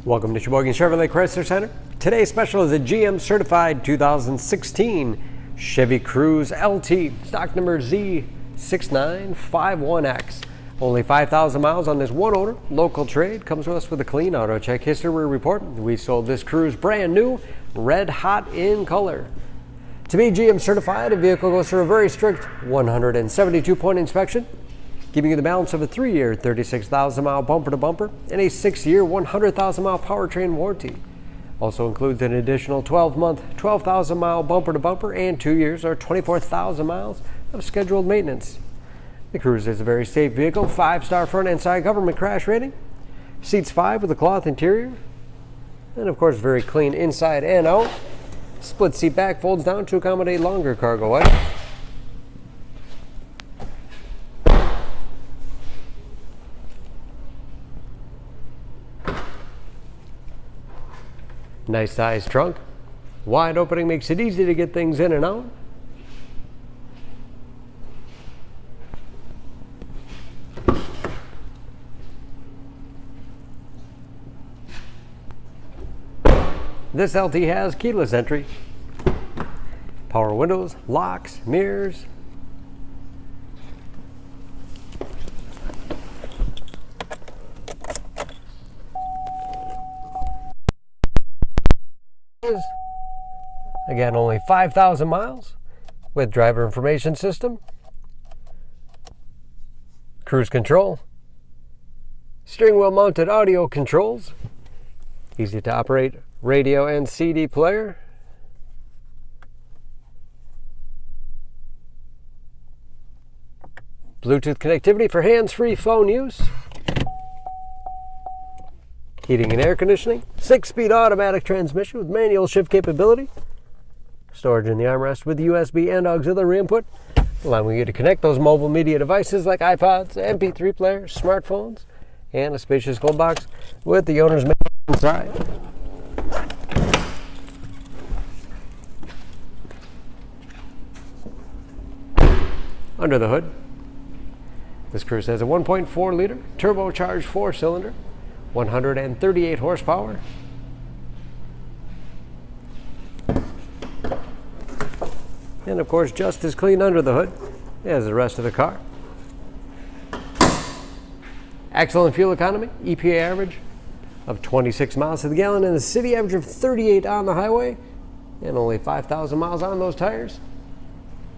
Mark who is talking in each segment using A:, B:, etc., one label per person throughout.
A: Welcome to Sheboygan Chevrolet Chrysler Center. Today's special is a GM certified 2016 Chevy Cruze LT, stock number Z6951X. Only 5,000 miles on this one owner, local trade, comes to us with a clean auto check history report. We sold this Cruze brand new, red hot in color. To be GM certified, a vehicle goes through a very strict 172-point inspection, giving you the balance of a 3-year, 36,000-mile bumper-to-bumper and a 6-year, 100,000-mile powertrain warranty. Also includes an additional 12-month, 12,000-mile bumper-to-bumper and 2 years or 24,000 miles of scheduled maintenance. The Cruze is a very safe vehicle, 5-star front and side government crash rating, seats 5 with a cloth interior, and of course very clean inside and out. Split seat back folds down to accommodate longer cargo items. Nice sized trunk. Wide opening makes it easy to get things in and out. This LT has keyless entry, power windows, locks, mirrors. Again, only 5,000 miles with driver information system, cruise control, steering wheel mounted audio controls, easy to operate radio and CD player, Bluetooth connectivity for hands-free phone use, heating and air conditioning, 6-speed automatic transmission with manual shift capability, storage in the armrest with USB and auxiliary input, allowing you to connect those mobile media devices like iPods, MP3 players, smartphones, and a spacious glove box with the owner's manual inside. Under the hood, this Cruze has a 1.4-liter turbocharged 4-cylinder, 138 horsepower. And of course, just as clean under the hood as the rest of the car. Excellent fuel economy, EPA average of 26 miles to the gallon and a city average of 38 on the highway, and only 5,000 miles on those tires.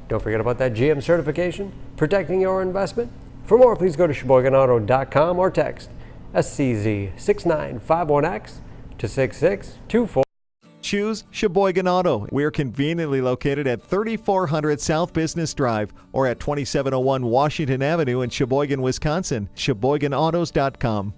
A: Don't forget about that GM certification, protecting your investment. For more, please go to SheboyganAuto.com or text SCZ6951X to 6624.
B: Choose Sheboygan Auto. We're conveniently located at 3400 South Business Drive or at 2701 Washington Avenue in Sheboygan, Wisconsin. SheboyganAutos.com.